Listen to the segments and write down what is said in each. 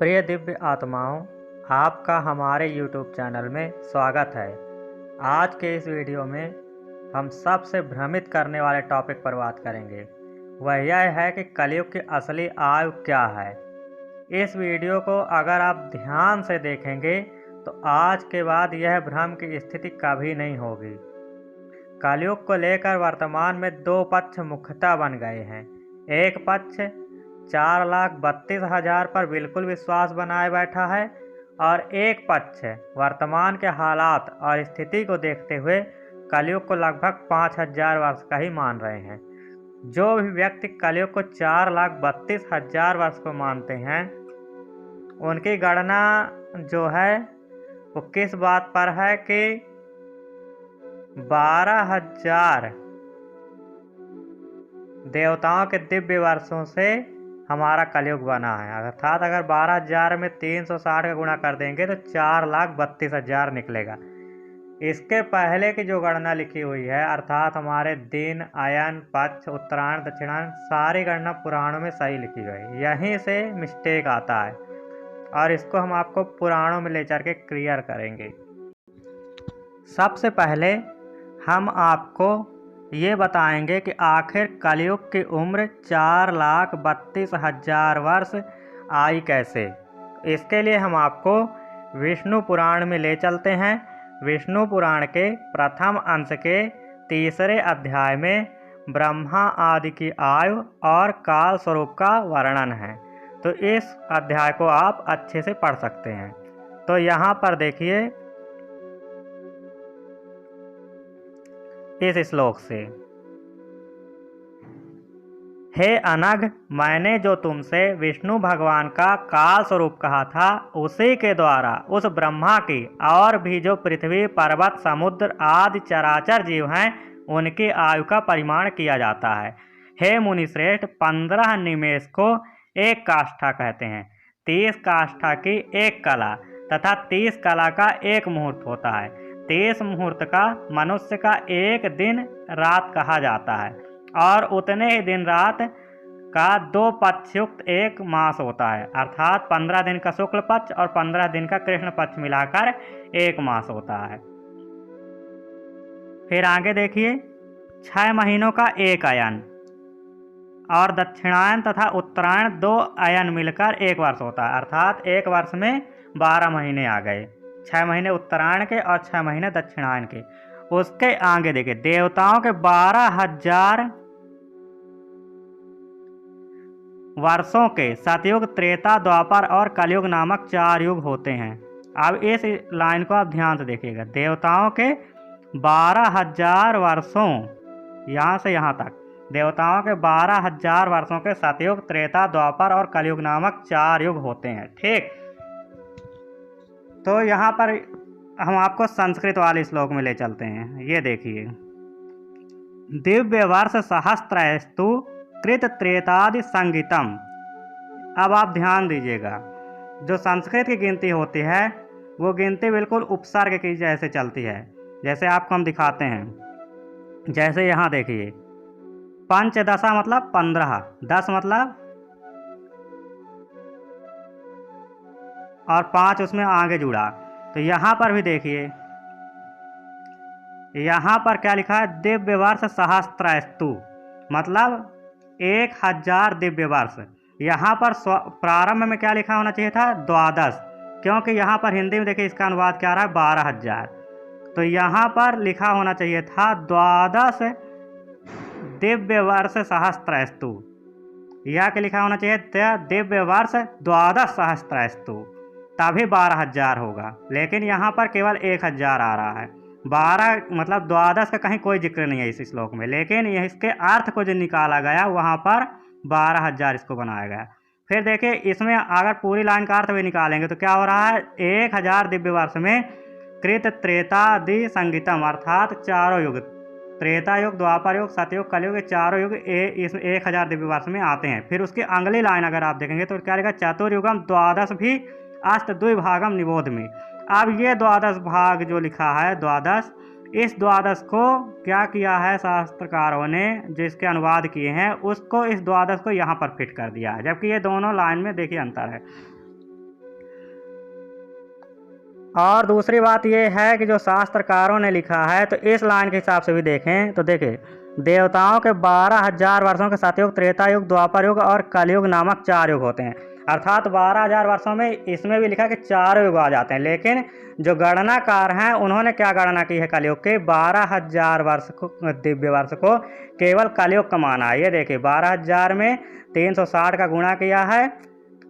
प्रिय दिव्य आत्माओं, आपका हमारे YouTube चैनल में स्वागत है। आज के इस वीडियो में हम सबसे भ्रमित करने वाले टॉपिक पर बात करेंगे। वह यह है कि कलयुग की असली आयु क्या है। इस वीडियो को अगर आप ध्यान से देखेंगे तो आज के बाद यह भ्रम की स्थिति कभी नहीं होगी। कलयुग को लेकर वर्तमान में दो पक्ष मुख्यतः बन गए हैं। एक पक्ष 4,32,000 पर बिल्कुल विश्वास बनाए बैठा है और एक पक्ष वर्तमान के हालात और स्थिति को देखते हुए कलयुग को लगभग 5,000 वर्ष का ही मान रहे हैं। जो भी व्यक्ति कलयुग को 4,32,000 वर्ष को मानते हैं, उनकी गणना जो है वो किस बात पर है कि 12,000 देवताओं के दिव्य वर्षों से हमारा कलयुग बना है। अर्थात अगर 12,000 में 360 का गुणा कर देंगे तो 4,32,000 निकलेगा। इसके पहले की जो गणना लिखी हुई है, अर्थात हमारे दिन, अयन, पक्ष, उत्तरायण, दक्षिणायन, सारी गणना पुराणों में सही लिखी गई है। यहीं से मिस्टेक आता है और इसको हम आपको पुराणों में ले चल के क्लियर करेंगे। सबसे पहले हम आपको ये बताएंगे कि आखिर कलयुग की उम्र 4,32,000 वर्ष आई कैसे। इसके लिए हम आपको विष्णु पुराण में ले चलते हैं। विष्णु पुराण के प्रथम अंश के 3रे अध्याय में ब्रह्मा आदि की आयु और काल स्वरूप का वर्णन है। तो इस अध्याय को आप अच्छे से पढ़ सकते हैं। तो यहाँ पर देखिए इस श्लोक से, हे अनघ, मैंने जो तुमसे विष्णु भगवान का काल स्वरूप कहा था, उसी के द्वारा उस ब्रह्मा की और भी जो पृथ्वी, पर्वत, समुद्र आदि चराचर जीव हैं, उनकी आयु का परिमाण किया जाता है। हे मुनिश्रेष्ठ, 15 निमेष को एक काष्ठा कहते हैं। 30 काष्ठा की एक कला तथा 30 कला का एक मुहूर्त होता है। 30 मुहूर्त का मनुष्य का एक दिन रात कहा जाता है और उतने ही दिन रात का 2 पक्षयुक्त एक मास होता है। अर्थात 15 दिन का शुक्ल पक्ष और 15 दिन का कृष्ण पक्ष मिलाकर एक मास होता है। फिर आगे देखिए, 6 महीनों का एक अयन और दक्षिणायन तथा उत्तरायण 2 अयन मिलकर एक वर्ष होता है। अर्थात एक वर्ष में 12 महीने आ गए, 6 महीने उत्तरायण के और 6 महीने दक्षिणायन के। उसके आगे देखिए, देवताओं के 12,000 वर्षों के सतयुग, त्रेता, द्वापर और कलयुग नामक 4 युग होते हैं। अब इस लाइन को आप ध्यान से देखिएगा। देवताओं के 12,000 वर्षों, यहाँ से यहाँ तक देवताओं के 12,000 वर्षों के सतयुग, त्रेता, द्वापर और कलयुग नामक 4 युग होते हैं। ठीक, तो यहाँ पर हम आपको संस्कृत वाले श्लोक में ले चलते हैं। ये देखिए, दिव्य वर्ष सहस्त्रस्तु कृत त्रेतादि संगीतम। अब आप ध्यान दीजिएगा, जो संस्कृत की गिनती होती है वो गिनती बिल्कुल उपसर्ग की जैसे चलती है। जैसे आपको हम दिखाते हैं, जैसे यहाँ देखिए, पंचदशा मतलब 15, 10 मतलब और 5 उसमें आगे जुड़ा। तो यहाँ पर भी देखिए, यहाँ पर क्या लिखा है, दिव्य वर्ष सहस्त्रस्तु मतलब 1,000 दिव्य वर्ष। यहाँ पर प्रारंभ में क्या लिखा होना चाहिए था, 12, क्योंकि यहाँ पर हिंदी में देखिए इसका अनुवाद क्या आ रहा है, 12,000। तो यहाँ पर लिखा होना चाहिए था 12 दिव्य वर्ष सहस्त्रस्तु। यह क्या लिखा होना चाहिए, दिव्य वर्ष 12 सहस्त्रस्तु, तभी 12,000 होगा। लेकिन यहाँ पर केवल 1,000 आ रहा है। 12 मतलब 12 का कहीं कोई जिक्र नहीं है इस श्लोक में, लेकिन यह इसके अर्थ को जो निकाला गया वहाँ पर 12,000 इसको बनाया गया। फिर देखिए, इसमें अगर पूरी लाइन का अर्थ भी निकालेंगे तो क्या हो रहा है, 1,000 दिव्य वर्ष में कृत त्रेतादि संगीतम, अर्थात 4 युग, त्रेता युग, द्वापर युग, सतयुग, कलयुग, ये 4 युग इस 1,000 दिव्य वर्ष में आते हैं। फिर उसकी अगली लाइन अगर आप देखेंगे तो क्या लिखा, चतुर्युगम 12 भी अष्ट द्विभागम निबोध में। अब ये 12 भाग जो लिखा है 12, इस 12 को क्या किया है शास्त्रकारों ने, जिसके अनुवाद किए हैं, उसको इस 12 को यहाँ पर फिट कर दिया है। जबकि ये दोनों लाइन में देखिए अंतर है। और दूसरी बात ये है कि जो शास्त्रकारों ने लिखा है, तो इस लाइन के हिसाब से भी देखें तो देखें, देवताओं के 12,000 वर्षों के सतयुग, त्रेता युग, द्वापर युग और कलयुग नामक 4 युग होते हैं। अर्थात 12,000 वर्षों में इसमें भी लिखा कि 4 युग आ जाते हैं, लेकिन जो गणनाकार हैं उन्होंने क्या गणना की है कलयुग के 12,000 वर्ष को, दिव्य वर्ष को केवल कलयुग का माना है। ये देखिए 12,000 में 360 का गुणा किया है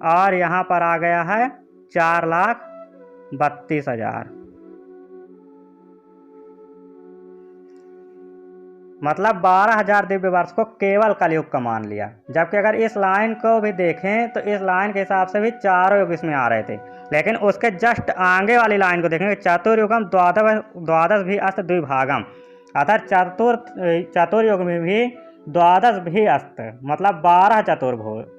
और यहाँ पर आ गया है 4,32,000, मतलब 12,000 दिव्य वर्ष को केवल कलयुग का मान लिया। जबकि अगर इस लाइन को भी देखें तो इस लाइन के हिसाब से भी 4 युग इसमें आ रहे थे, लेकिन उसके जस्ट आगे वाली लाइन को देखेंगे चतुर्युगम द्वादश भी अस्त द्विभागम, अर्थात चतुर्युग में भी द्वादश भी अस्त, मतलब 12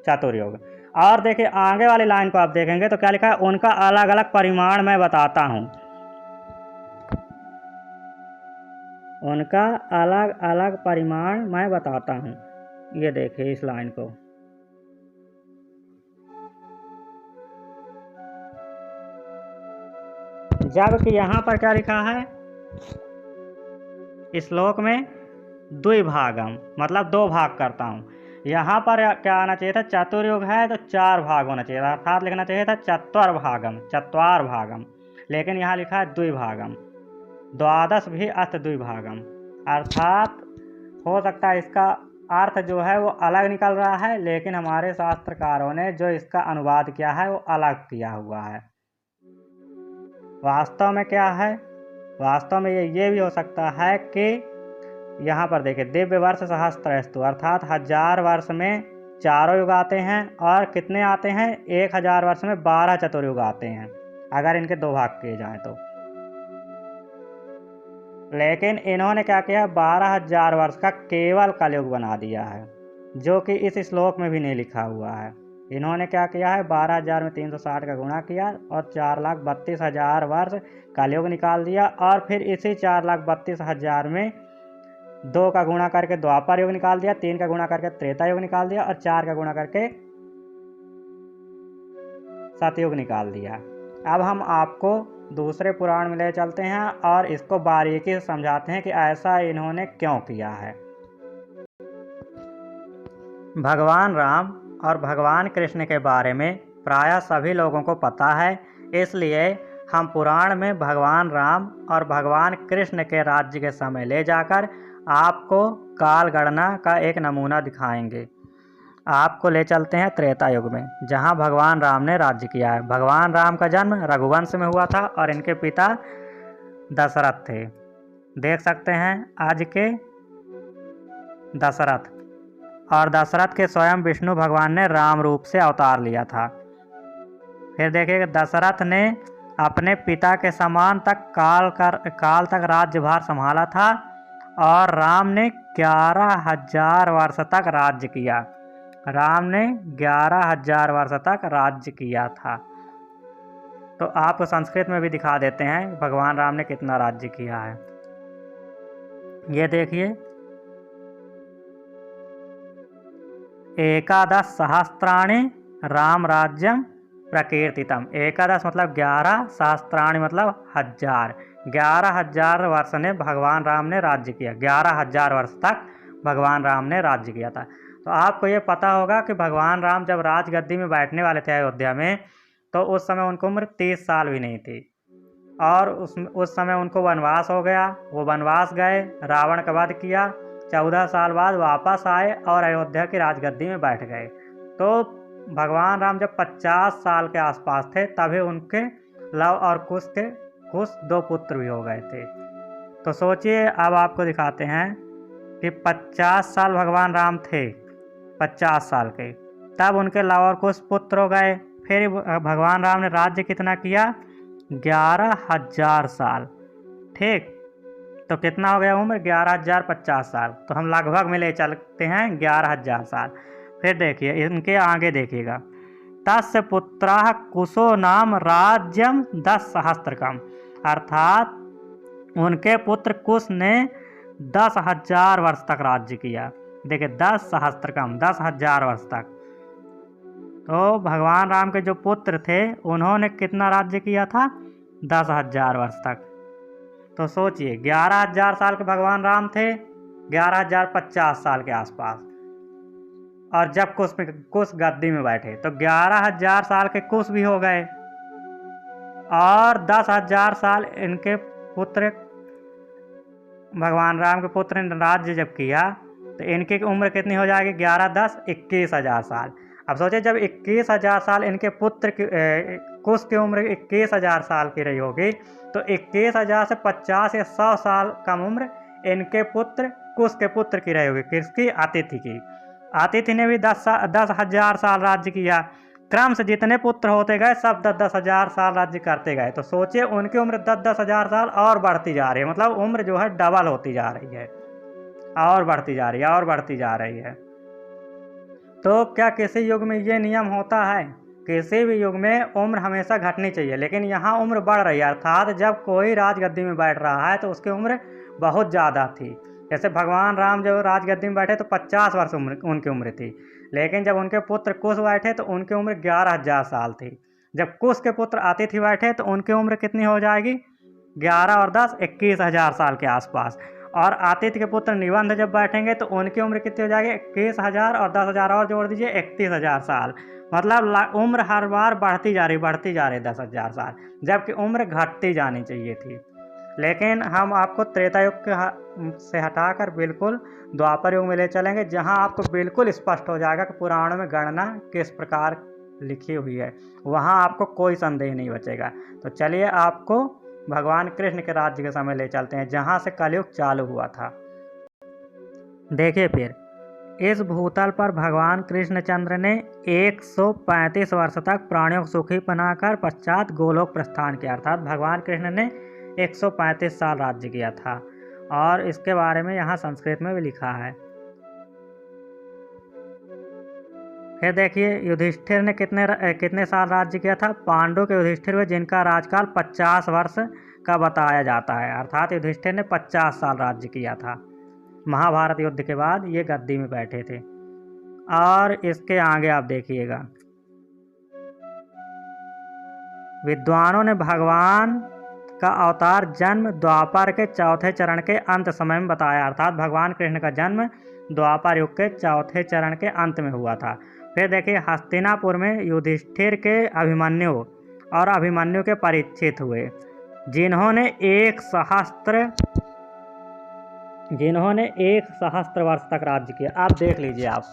चतुर्युग। और देखिए आगे वाली लाइन को आप देखेंगे तो क्या लिखा है, उनका अलग अलग परिमाण मैं बताता हूँ, उनका अलग अलग परिमाण मैं बताता हूँ। ये देखिए इस लाइन को, जबकि यहाँ पर क्या लिखा है इस श्लोक में द्विभागम, मतलब 2 भाग करता हूँ। यहाँ पर क्या आना चाहिए था, चतुर्युग है तो 4 भाग होना चाहिए था, अर्थात लिखना चाहिए था चत्वार भागम, लेकिन यहाँ लिखा है द्विभागम, द्वादश भी अस्त द्विभागम। अर्थात हो सकता है इसका अर्थ जो है वो अलग निकल रहा है, लेकिन हमारे शास्त्रकारों ने जो इसका अनुवाद किया है वो अलग किया हुआ है। वास्तव में क्या है, वास्तव में ये भी हो सकता है कि यहाँ पर देखिए दिव्य वर्ष सहस्त्रस्तु, अर्थात 1000 वर्ष में 4 युग आते हैं, और कितने आते हैं 1000 वर्ष में 12 चतुर्युग आते हैं, अगर इनके 2 भाग किए जाएं तो। लेकिन इन्होंने क्या किया, 12,000 वर्ष का केवल कलयुग बना दिया है, जो कि इस श्लोक में भी नहीं लिखा हुआ है। इन्होंने क्या किया है, 12,000 में 360 का गुणा किया और 4,32,000 वर्ष कलयुग निकाल दिया, और फिर इसी 4,32,000 में 2 का गुणा करके द्वापर युग निकाल दिया, 3 का गुणा करके त्रेता युग निकाल दिया, और 4 का गुणा करके सतयुग निकाल दिया। अब हम आपको दूसरे पुराण में ले चलते हैं और इसको बारीकी से समझाते हैं कि ऐसा इन्होंने क्यों किया है। भगवान राम और भगवान कृष्ण के बारे में प्रायः सभी लोगों को पता है, इसलिए हम पुराण में भगवान राम और भगवान कृष्ण के राज्य के समय ले जाकर आपको काल गणना का एक नमूना दिखाएंगे। आपको ले चलते हैं त्रेता युग में, जहां भगवान राम ने राज्य किया है। भगवान राम का जन्म रघुवंश में हुआ था और इनके पिता दशरथ थे। देख सकते हैं आज के दशरथ, और दशरथ के स्वयं विष्णु भगवान ने राम रूप से अवतार लिया था। फिर देखिए दशरथ ने अपने पिता के समान काल तक राज्यभार संभाला था, और राम ने 11,000 वर्ष तक राज्य किया। राम ने 11,000 वर्ष तक राज्य किया था। तो आपको संस्कृत में भी दिखा देते हैं भगवान राम ने कितना राज्य किया है। ये देखिए, 11 सहस्त्राणि राम राज्यम प्रकीर्तितम। 11 मतलब 11, सहस्त्राणि मतलब 1000। 11,000 वर्ष ने भगवान राम ने राज्य किया, 11,000 वर्ष तक भगवान राम ने राज्य किया था। तो आपको ये पता होगा कि भगवान राम जब राजगद्दी में बैठने वाले थे अयोध्या में, तो उस समय उनको उम्र 30 साल भी नहीं थी, और उस समय उनको वनवास हो गया। वो वनवास गए, रावण का वध किया, 14 साल बाद वापस आए और अयोध्या की राजगद्दी में बैठ गए। तो भगवान राम जब 50 साल के आसपास थे, तभी उनके लव और कुश थे, कुश 2 पुत्र भी हो गए थे। तो सोचिए, अब आपको दिखाते हैं कि 50 साल भगवान राम थे, 50 साल के, तब उनके लव और कुश पुत्र हो गए। फिर भगवान राम ने राज्य कितना किया, 11,000 साल। ठीक, तो कितना हो गया उम्र, 11,050 साल। तो हम लगभग में ले चलते हैं 11,000 साल। फिर देखिए इनके आगे देखिएगा, तस्य पुत्राः कुशो नाम राज्यम 10 सहस्त्रकम, अर्थात उनके पुत्र कुश ने 10,000 वर्ष तक राज्य किया। देखिए 10 सहस्त्रकम, 10,000 वर्ष तक। तो भगवान राम के जो पुत्र थे उन्होंने कितना राज्य किया था, 10,000 वर्ष तक। तो सोचिए 11,000 साल के भगवान राम थे, 11,050 साल के आसपास, और जब कुश गद्दी में बैठे तो 11,000 साल के कुश भी हो गए, और 10,000 साल इनके पुत्र भगवान राम के पुत्र ने राज्य जब किया तो इनकी उम्र कितनी हो जाएगी? 11 10 21,000 साल। अब सोचे जब 21,000 साल इनके पुत्र की कुश की उम्र 21,000 साल की रही होगी, तो 21,000 से 50 या 100 साल कम उम्र इनके पुत्र कुश के पुत्र की रही होगी। किसकी? अतिथि की। अतिथि ने भी 10,000 साल राज्य किया। क्रम से जितने पुत्र होते गए सब 10,000 साल राज्य करते गए। तो सोचिए उनकी उम्र 10,000 साल और बढ़ती जा रही है, मतलब उम्र जो है डबल होती जा रही है, और बढ़ती जा रही है, और बढ़ती जा रही है। तो क्या किसी युग में ये नियम होता है? किसी भी युग में उम्र हमेशा घटनी चाहिए, लेकिन यहाँ उम्र बढ़ रही है। अर्थात जब कोई राजगद्दी में बैठ रहा है तो उसकी उम्र बहुत ज़्यादा थी। जैसे भगवान राम जब राजगद्दी में बैठे तो 50 वर्ष उनकी उम्र थी, लेकिन जब उनके पुत्र कुश बैठे तो उनकी उम्र 11,000 साल थी। जब कुश के पुत्र अतिथि बैठे तो उनकी उम्र कितनी हो जाएगी? 11 और 10 21,000 साल के आसपास। और आतिथ्य के पुत्र निबंध जब बैठेंगे तो उनकी उम्र कितनी हो जाएगी? 21,000 और 10,000 और जोड़ दीजिए 31,000 साल। मतलब उम्र हर बार बढ़ती जा रही 10,000 साल, जबकि उम्र घटती जानी चाहिए थी। लेकिन हम आपको त्रेता युग से हटाकर बिल्कुल द्वापर युग में ले चलेंगे, जहां आपको बिल्कुल स्पष्ट हो जाएगा कि पुराणों में गणना किस प्रकार लिखी हुई है। वहां आपको कोई संदेह नहीं बचेगा। तो चलिए आपको भगवान कृष्ण के राज्य के समय ले चलते हैं, जहां से कलयुग चालू हुआ था। देखिए फिर इस भूतल पर भगवान कृष्णचंद्र ने 135 वर्ष तक प्राणियों को सुखी बनाकर पश्चात गोलोक प्रस्थान किया। अर्थात भगवान कृष्ण ने 135 साल राज्य किया था, और इसके बारे में यहाँ संस्कृत में भी लिखा है। फिर देखिए युधिष्ठिर ने कितने साल राज्य किया था? पांडु के युधिष्ठिर हुए जिनका राजकाल 50 वर्ष का बताया जाता है। अर्थात युधिष्ठिर ने 50 साल राज्य किया था। महाभारत युद्ध के बाद ये गद्दी में बैठे थे। और इसके आगे आप देखिएगा, विद्वानों ने भगवान का अवतार जन्म द्वापर के चौथे चरण के अंत समय में बताया। अर्थात भगवान कृष्ण का जन्म द्वापर युग के चौथे चरण के अंत में हुआ था। फिर देखिए हस्तिनापुर में युधिष्ठिर के अभिमन्यु और अभिमन्यु के परीक्षित हुए, जिन्होंने एक सहस्त्र वर्ष तक राज्य किया। आप देख लीजिए, आप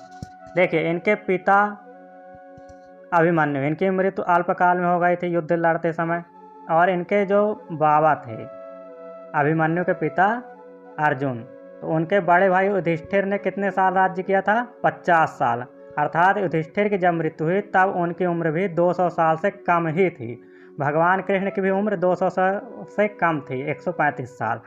देखिए इनके पिता अभिमन्यु, इनकी मृत्यु अल्पकाल में हो गई थी युद्ध लड़ते समय, और इनके जो बाबा थे अभिमन्यु के पिता अर्जुन, तो उनके बड़े भाई युधिष्ठिर ने कितने साल राज्य किया था? 50 साल। अर्थात युधिष्ठिर की जब मृत्यु हुई तब उनकी उम्र भी 200 साल से कम ही थी। भगवान कृष्ण की भी उम्र 200 से कम थी, 135 साल।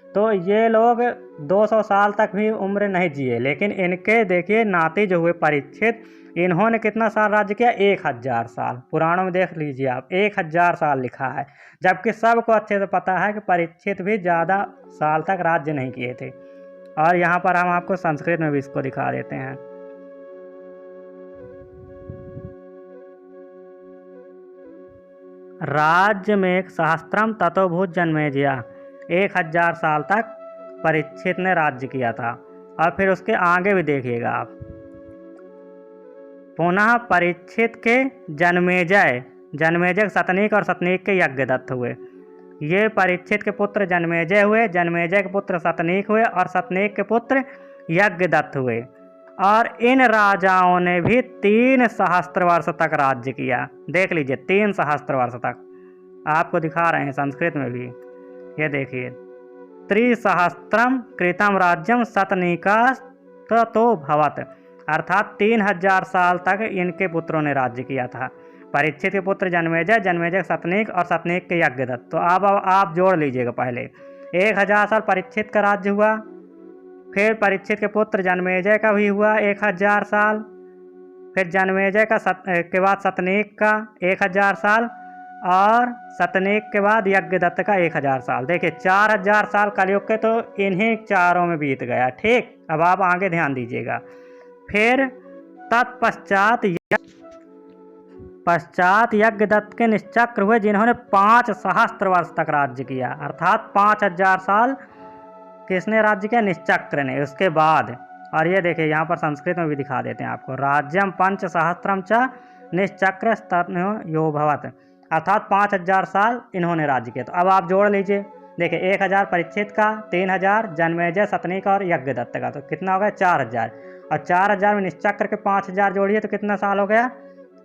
तो ये लोग 200 साल तक भी उम्र नहीं जिए, लेकिन इनके देखिए नाती जो हुए परीक्षित, इन्होंने कितना साल राज्य किया? 1,000 साल। पुराणों में देख लीजिए आप, 1,000 साल लिखा है, जबकि सबको अच्छे से पता है कि परीक्षित भी ज़्यादा साल तक राज्य नहीं किए थे। और यहाँ पर हम आपको संस्कृत में भी इसको दिखा देते हैं। राज्य में एक सहस्त्रम ततोभूत जन्मेजया, 1,000 साल तक परीक्षित ने राज्य किया था। और फिर उसके आगे भी देखिएगा आप, पुनः परीक्षित के जन्मेजय सतनीक और सतनीक के यज्ञदत्त हुए। ये परीक्षित के पुत्र जन्मेजय हुए, जन्मेजय के पुत्र सतनीक हुए, और सतनीक के पुत्र यज्ञदत्त हुए। और इन राजाओं ने भी 3 सहस्त्र वर्ष तक राज्य किया। देख लीजिए 3 सहस्त्र वर्ष तक, आपको दिखा रहे हैं संस्कृत में भी। ये देखिए, त्रिसहस्त्रम कृतम राज्यम सतनीकास्तो भवत। अर्थात 3,000 साल तक इनके पुत्रों ने राज्य किया था। परीक्षित के पुत्र जन्मेजय, जन्मेजय सतनीक, और सतनीक के यज्ञदत्त। तो आप जोड़ लीजिएगा। पहले 1,000 साल परीक्षित का राज्य हुआ, फिर परीक्षित के पुत्र जन्मेजय का भी हुआ 1,000 साल, फिर जन्मेजय का के बाद सतनीक का 1,000 साल, और सतनीक के बाद यज्ञदत्त का 1,000 साल। देखिए 4,000 साल कलयुग के तो इन्हीं चारों में बीत गया। ठीक, अब आप आगे ध्यान दीजिएगा। फिर तत्पश्चात पश्चात यज्ञदत्त के निश्चक्र हुए जिन्होंने 5 सहस्त्र वर्ष तक राज्य किया, अर्थात 5000 साल किसने राज्य किया? निश्चक्र ने। उसके बाद, और ये देखिए यहाँ पर संस्कृत में भी दिखा देते हैं आपको, राज्यम 5 सहस्त्रम च निश्चक्र योभवत, अर्थात 5000 साल इन्होंने राज्य किया। तो अब आप जोड़ लीजिए, देखिए 1000 परीक्षित का, 3000 जन्मेजय सतनी का और यज्ञदत्त का, तो कितना हो गया? 4000। और 4000 में निश्चक्र के 5000 जोड़िए तो कितना साल हो गया?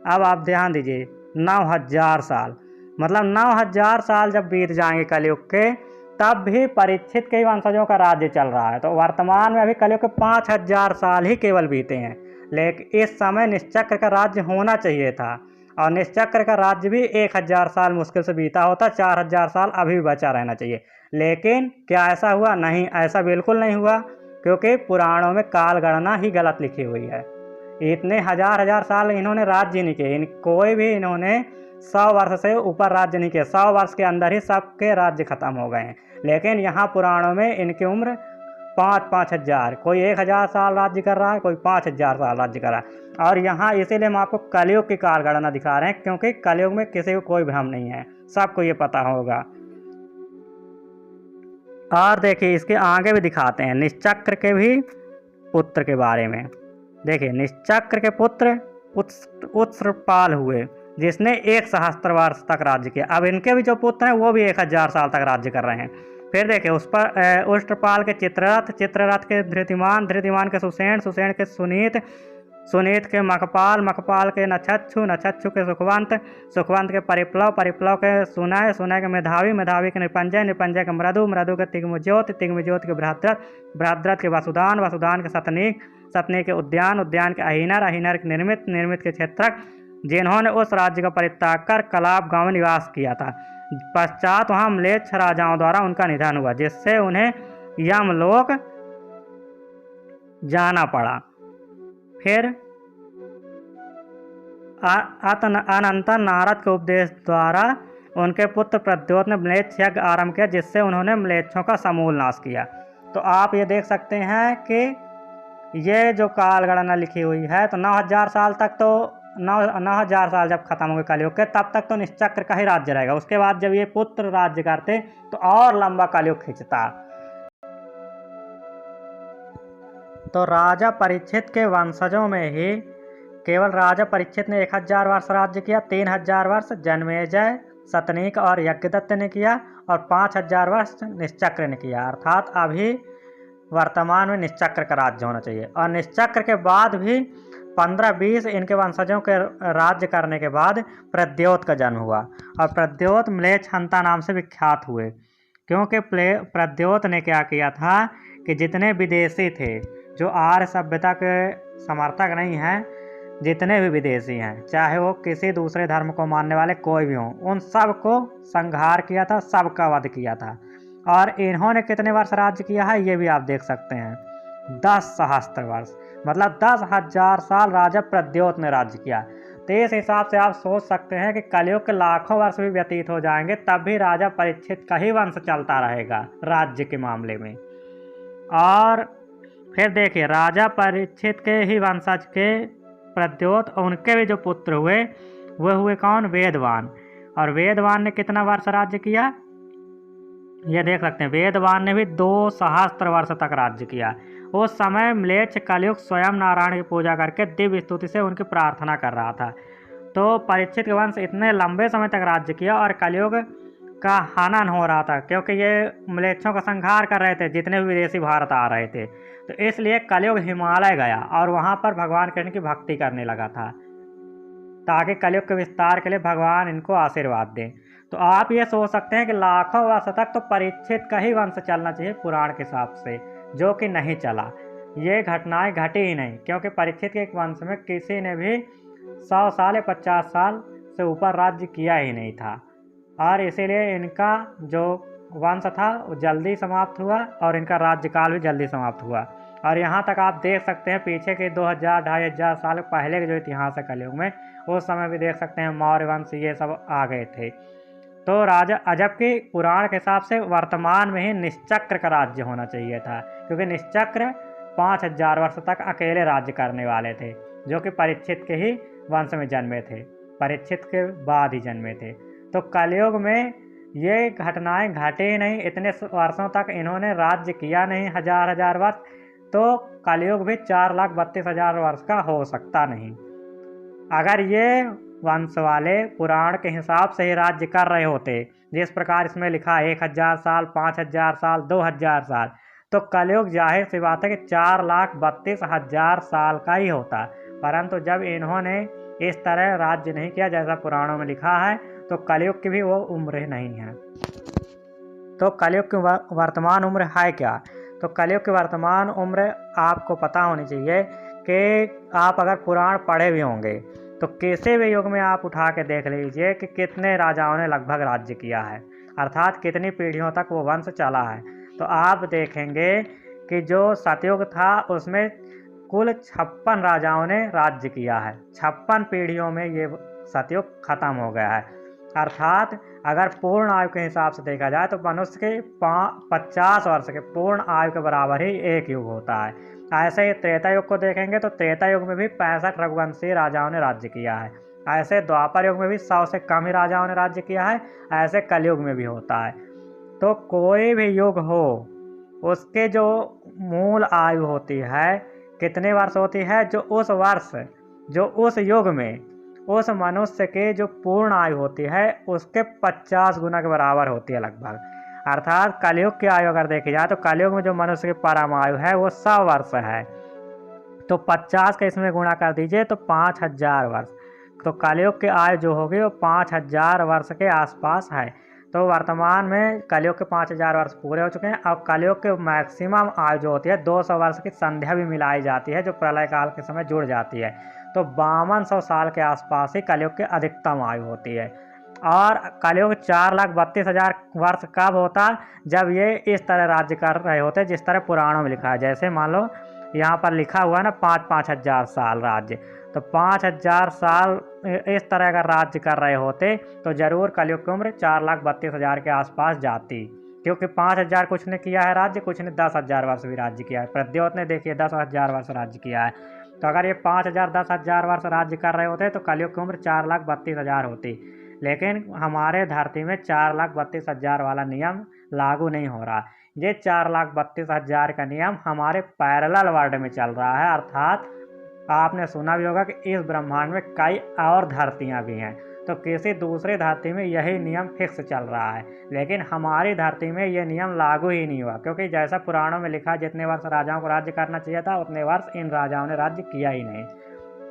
अब आप ध्यान दीजिए, 9000 साल। मतलब 9000 साल जब बीत जाएंगे कलयुग के, तब भी परीक्षित के ही वंशजों का राज्य चल रहा है। तो वर्तमान में अभी कलयुग के 5000 साल ही केवल बीते हैं, लेकिन इस समय निश्चक्र का राज्य होना चाहिए था, और निश्चक्र का राज्य भी 1000 साल मुश्किल से बीता होता, 4000 साल अभी भी बचा रहना चाहिए। लेकिन क्या ऐसा हुआ? नहीं, ऐसा बिल्कुल नहीं हुआ, क्योंकि पुराणों में काल गणना ही गलत लिखी हुई है। इतने हजार साल इन्होंने राज्य नहीं किए, कोई भी इन्होंने 100 वर्ष से ऊपर राज्य नहीं किया। 100 वर्ष के अंदर ही सबके राज्य खत्म हो गए हैं। लेकिन यहाँ पुराणों में इनकी उम्र 5-5 हजार, कोई 1000 साल राज्य कर रहा है, कोई 5000 साल राज्य कर रहा है। और यहाँ इसीलिए हम आपको कलयुग की काल गणना दिखा रहे हैं, क्योंकि कलयुग में किसी को कोई भ्रम नहीं है, सबको ये पता होगा। और देखिए इसके आगे भी दिखाते हैं निश्चक्र के भी पुत्र के बारे में। देखिए निश्चक्र के पुत्र उत्सपाल हुए, जिसने 1 सहस्त्र वर्ष तक राज्य किया। अब इनके भी जो पुत्र हैं वो भी 1000 साल तक राज्य कर रहे हैं। फिर देखिए उस पर उष्ट्रपाल के चित्ररथ के धृतिमान के सुषेण के सुनीत के मखपाल के नक्षु के सुखवंत के परिप्लव के सुनय के मेधावी के निपंजय के मृदु के तिग्मज्योत के भ्रातृत के वसुदान के सतनीक के उद्यान के अहिनर के निर्मित के क्षेत्रक, जिन्होंने उस राज्य का परित्याग कर कलाप गांव में निवास किया था। पश्चात वहां म्लेच्छ राजाओं द्वारा उनका निधन हुआ, जिससे उन्हें यमलोक जाना पड़ा। फिर अनंतर नारद के उपदेश द्वारा उनके पुत्र प्रद्योत ने म्लेच्छ यज्ञ आरंभ किया, जिससे उन्होंने म्लेच्छों का समूल नाश किया। तो आप ये देख सकते हैं कि ये जो काल गणना लिखी हुई है, तो 9000 साल तक, तो 9000 साल जब खत्म हो गए कलयुग के, तब तक तो निश्चक्र का ही राज्य रहेगा। उसके बाद जब ये पुत्र राज्य करते तो और लंबा कलयुग खिंचता। तो राजा परीक्षित के वंशजों में ही केवल राजा परीक्षित ने 1000 वर्ष राज्य किया, 3000 वर्ष जन्मेजय सतनीक और यज्ञदत्त ने किया, और 5000 वर्ष निश्चक्र ने किया। अर्थात अभी वर्तमान में निश्चक्र का राज्य होना चाहिए। और निश्चक्र के बाद भी 15-20 इनके वंशजों के राज्य करने के बाद प्रद्योत का जन्म हुआ, और प्रद्योत म्लेच्छ हंता नाम से विख्यात हुए, क्योंकि प्रद्योत ने क्या किया था कि जितने विदेशी थे, जो आर्य सभ्यता के समर्थक नहीं हैं, जितने भी विदेशी हैं, चाहे वो किसी दूसरे धर्म को मानने वाले कोई भी हों, उन सब को संहार किया था, सबका वध किया था। और इन्होंने कितने वर्ष राज्य किया है ये भी आप देख सकते हैं, 10 सहस्त्र वर्ष, मतलब 10,000 साल राजा प्रद्योत ने राज्य किया। तो इस हिसाब से आप सोच सकते हैं कि कलयुग के लाखों वर्ष भी व्यतीत हो जाएंगे, तब भी राजा परीक्षित का ही वंश चलता रहेगा राज्य के मामले में। और फिर देखिए राजा परीक्षित के ही वंशज के प्रद्योत और उनके भी जो पुत्र हुए वो हुए कौन? वेदवान। और वेदवान ने कितना वर्ष राज्य किया ये देख सकते हैं। वेदवान ने भी 2 सहस्त्र वर्ष तक राज्य किया। उस समय म्लेच्छ कलयुग स्वयं नारायण की पूजा करके दिव्य स्तुति से उनकी प्रार्थना कर रहा था। तो परीक्षित के वंश इतने लंबे समय तक राज्य किया और कलयुग का हनन हो रहा था, क्योंकि ये म्लेच्छों का संहार कर रहे थे जितने भी विदेशी भारत आ रहे थे। तो इसलिए कलयुग हिमालय गया और वहाँ पर भगवान कृष्ण की भक्ति करने लगा था, ताकि कलयुग के विस्तार के लिए भगवान इनको आशीर्वाद दें। तो आप ये सोच सकते हैं कि लाखों वर्ष तक तो परीक्षित का ही वंश चलना चाहिए पुराण के हिसाब से, जो कि नहीं चला। ये घटनाएं घटी ही नहीं, क्योंकि परीक्षित के एक वंश में किसी ने भी 100 साल या 50 साल से ऊपर राज्य किया ही नहीं था, और इसीलिए इनका जो वंश था वो जल्दी समाप्त हुआ और इनका राज्यकाल भी जल्दी समाप्त हुआ। और यहाँ तक आप देख सकते हैं पीछे के 2000-2500 साल पहले के जो इतिहास है कलयुग में, उस समय भी देख सकते हैं मौर्य वंश ये सब आ गए थे। तो राजा जबकि पुराण के हिसाब से वर्तमान में ही निश्चक्र का राज्य होना चाहिए था, क्योंकि निश्चक्र 5000 वर्ष तक अकेले राज्य करने वाले थे, जो कि परीक्षित के ही वंश में जन्मे थे। परीक्षित के बाद ही जन्मे थे। तो कलयुग में ये घटनाएं घटे ही नहीं, इतने वर्षों तक इन्होंने राज्य किया नहीं, हजार हजार वर्ष। तो कलयुग भी 4,32,000 वर्ष का हो सकता नहीं। अगर ये वंश वाले पुराण के हिसाब से ही राज्य कर रहे होते, जिस प्रकार इसमें लिखा 1,000 साल, 5,000 साल, 2,000 साल, तो कलयुग जाहिर सी बात है कि 4,32,000 साल का ही होता। परंतु जब इन्होंने इस तरह राज्य नहीं किया जैसा पुराणों में लिखा है, तो कलयुग की भी वो उम्र नहीं है। तो कलयुग की वर्तमान उम्र है क्या? तो कलयुग की वर्तमान उम्र आपको पता होनी चाहिए कि आप अगर पुराण पढ़े भी होंगे तो किसी भी युग में आप उठा के देख लीजिए कि कितने राजाओं ने लगभग राज्य किया है, अर्थात कितनी पीढ़ियों तक वो वंश चला है। तो आप देखेंगे कि जो सतयुग था उसमें कुल 56 राजाओं ने राज्य किया है। 56 पीढ़ियों में ये सतयुग खत्म हो गया है। अर्थात अगर पूर्ण आयु के हिसाब से देखा जाए तो मनुष्य के 50 वर्ष के पूर्ण आयु के बराबर ही एक युग होता है। ऐसे ही त्रेता युग को देखेंगे तो त्रेता युग में भी 65 रघुवंशी राजाओं ने राज्य किया है। ऐसे द्वापर युग में भी 100 से कम ही राजाओं ने राज्य किया है। ऐसे कलयुग में भी होता है। तो कोई भी युग हो, उसके जो मूल आयु होती है कितने वर्ष होती है, जो उस वर्ष, जो उस युग में उस मनुष्य के जो पूर्ण आयु होती है उसके 50 गुना के बराबर होती है लगभग। अर्थात कलयुग की आयु अगर देखी जाए तो कलयुग में जो मनुष्य की परम आयु है वो 100 वर्ष है। तो 50 का इसमें गुणा कर दीजिए तो 5,000 वर्ष। तो कलयुग की आयु जो होगी वो 5,000 वर्ष के आसपास है। तो वर्तमान में कलयुग के 5,000 वर्ष पूरे हो चुके हैं। अब कलयुग के मैक्सिमम आयु जो होती है 200 वर्ष की संध्या भी मिलाई जाती है, जो प्रलय काल के समय जुड़ जाती है। तो 5200 साल के आसपास ही कलयुग की अधिकतम आयु होती है। और कलयुग 4,32,000 वर्ष कब होता? जब ये इस तरह राज्य कर रहे होते जिस तरह पुराणों में लिखा है। जैसे मान लो यहाँ पर लिखा हुआ है ना 5-5 हजार साल राज्य, तो 5,000 साल इस तरह अगर राज्य कर रहे होते तो जरूर कलयुग की उम्र 4,32,000 के आसपास जाती। क्योंकि 5,000 कुछ ने किया है राज्य, कुछ ने 10,000 वर्ष भी राज्य किया है। प्रद्योत ने देखिए 10,000 वर्ष राज्य किया है। तो अगर ये 5,000 10,000 वर्ष राज्य कर रहे होते तो कलयुग की उम्र 4,32,000 होती। लेकिन हमारे धरती में 4,32,000 वाला नियम लागू नहीं हो रहा। ये 4,32,000 का नियम हमारे पैरेलल वर्ल्ड में चल रहा है। अर्थात आपने सुना भी होगा कि इस ब्रह्मांड में कई और धरतियां भी हैं, तो किसी दूसरी धरती में यही नियम फिक्स चल रहा है। लेकिन हमारी धरती में ये नियम लागू ही नहीं हुआ, क्योंकि जैसा पुराणों में लिखा जितने वर्ष राजाओं को राज्य करना चाहिए था उतने वर्ष इन राजाओं ने राज्य किया ही नहीं।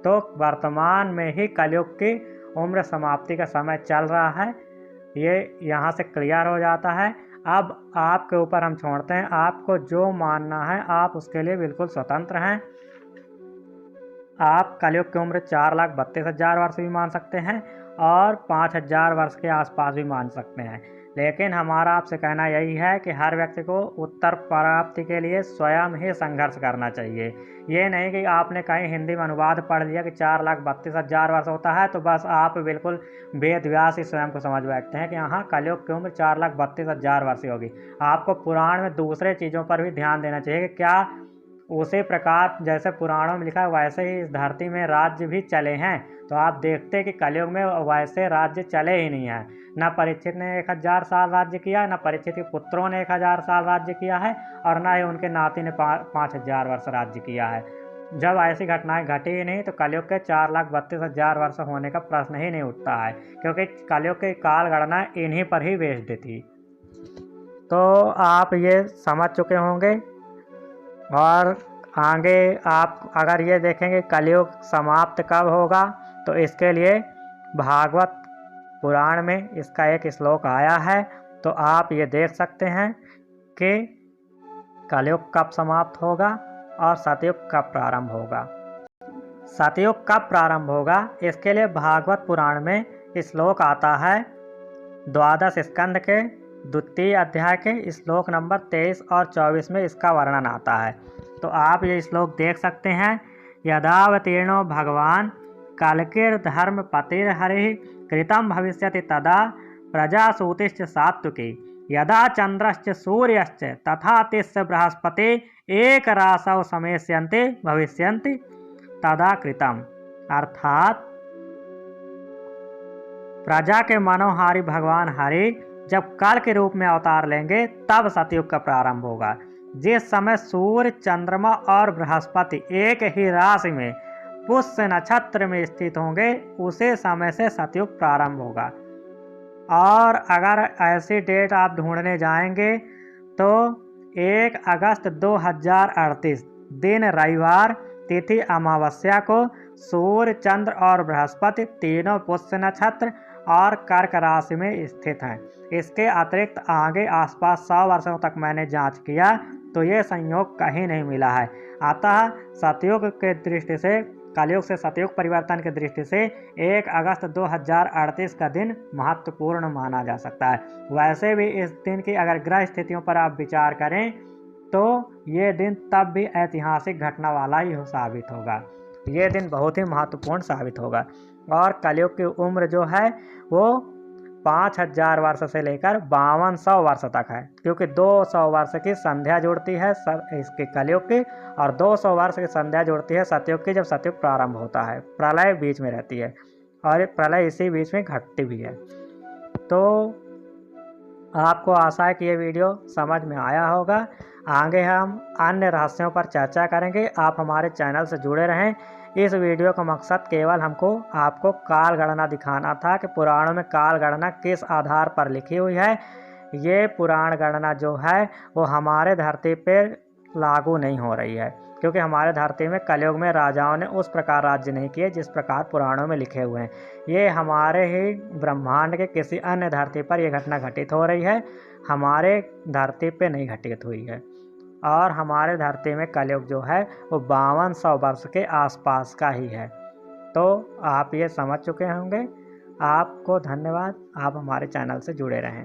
तो वर्तमान में ही कलयुग की उम्र समाप्ति का समय चल रहा है। ये यहाँ से क्लियर हो जाता है। अब आपके ऊपर हम छोड़ते हैं, आपको जो मानना है आप उसके लिए बिल्कुल स्वतंत्र हैं। आप कलयुग की उम्र 4,32,000 वर्ष भी मान सकते हैं और 5,000 वर्ष के आसपास भी मान सकते हैं। लेकिन हमारा आपसे कहना यही है कि हर व्यक्ति को उत्तर प्राप्ति के लिए स्वयं ही संघर्ष करना चाहिए। ये नहीं कि आपने कहीं हिंदी में अनुवाद पढ़ लिया कि 4,32,000 वर्ष होता है तो बस आप बिल्कुल वेद व्यास ही स्वयं को समझ बैठते हैं कि हाँ कलयुग की उम्र 4,32,000 वर्ष ही होगी। आपको पुराण में दूसरे चीज़ों पर भी ध्यान देना चाहिए कि क्या उसी प्रकार जैसे पुराणों में लिखा है वैसे ही इस धरती में राज्य भी चले हैं। तो आप देखते कि कलयुग में वैसे राज्य चले ही नहीं हैं। न परीक्षित ने 1,000 साल राज्य किया है, न परीक्षित के पुत्रों ने 1,000 साल राज्य किया है, और न ही उनके नाती ने 5,000 वर्ष राज्य किया है। जब ऐसी घटनाएं घटी ही नहीं तो कलयुग के 4,32,000 वर्ष होने का प्रश्न ही नहीं उठता है, क्योंकि कलयुग की काल गणना इन्हीं पर ही बेस्ड थी। तो आप ये समझ चुके होंगे। और आगे आप अगर ये देखेंगे कलयुग समाप्त कब होगा तो इसके लिए भागवत पुराण में इसका एक श्लोक आया है। तो आप ये देख सकते हैं कि कलयुग कब समाप्त होगा और सतयुग कब प्रारंभ होगा। सतयुग कब प्रारंभ होगा इसके लिए भागवत पुराण में श्लोक आता है 12 स्कंद के 2 अध्याय के श्लोक नंबर 23 और 24 में इसका वर्णन आता है। तो आप ये श्लोक देख सकते हैं। यदावतीर्णो भगवान कलकिर्धर्म पतिर्हरि कृतं भविष्यति तदा प्रजासूतिश्च सात्विकी यदा चंद्रश्च सूर्यश्च तथा तिस्स बृहस्पति एक रासौ समेष्यन्ते भविष्यन्ति तदा कृतम्। अर्थात प्रजा के मनोहारी भगवान हरि जब काल के रूप में अवतार लेंगे तब सतयुग का प्रारंभ होगा। जिस समय सूर्य, चंद्रमा और बृहस्पति एक ही राशि में पुष्य नक्षत्र में स्थित होंगे उसी समय से सतयुग प्रारंभ होगा। और अगर ऐसी डेट आप ढूंढने जाएंगे तो 1 अगस्त 2038 दिन रविवार, तिथि अमावस्या को सूर्य, चंद्र और बृहस्पति तीनों पुष्य नक्षत्र और कर्क राशि में स्थित हैं। इसके अतिरिक्त आगे आसपास 100 वर्षों तक मैंने जांच किया तो ये संयोग कहीं नहीं मिला है। अतः सतयुग के दृष्टि से, कलयुग से सतयुग परिवर्तन की दृष्टि से 1 अगस्त 2038 का दिन महत्वपूर्ण माना जा सकता है। वैसे भी इस दिन की अगर ग्रह स्थितियों पर आप विचार करें तो ये दिन तब भी ऐतिहासिक घटना वाला ही साबित होगा। ये दिन बहुत ही महत्वपूर्ण साबित होगा। और कलयुग की उम्र जो है वो 5000 वर्ष से लेकर 5200 वर्ष तक है, क्योंकि 200 वर्ष की संध्या जुड़ती है इसके कलयुग की, और 200 वर्ष की संध्या जुड़ती है सतयुग की, जब सतयुग प्रारंभ होता है। प्रलय बीच में रहती है और प्रलय इसी बीच में घटती भी है। तो आपको आशा है कि ये वीडियो समझ में आया होगा। आगे हम अन्य रहस्यों पर चर्चा करेंगे। आप हमारे चैनल से जुड़े रहें। इस वीडियो का मकसद केवल आपको काल गणना दिखाना था कि पुराणों में काल गणना किस आधार पर लिखी हुई है। ये पुराण गणना जो है वो हमारे धरती पर लागू नहीं हो रही है, क्योंकि हमारे धरती में कलयुग में राजाओं ने उस प्रकार राज्य नहीं किए जिस प्रकार पुराणों में लिखे हुए हैं। ये हमारे ही ब्रह्मांड के किसी अन्य धरती पर यह घटना घटित हो रही है, हमारे धरती पे नहीं घटित हुई है। और हमारे धरती में कलयुग जो है वो 5200 वर्ष के आसपास का ही है। तो आप ये समझ चुके होंगे। आपको धन्यवाद। आप हमारे चैनल से जुड़े रहें।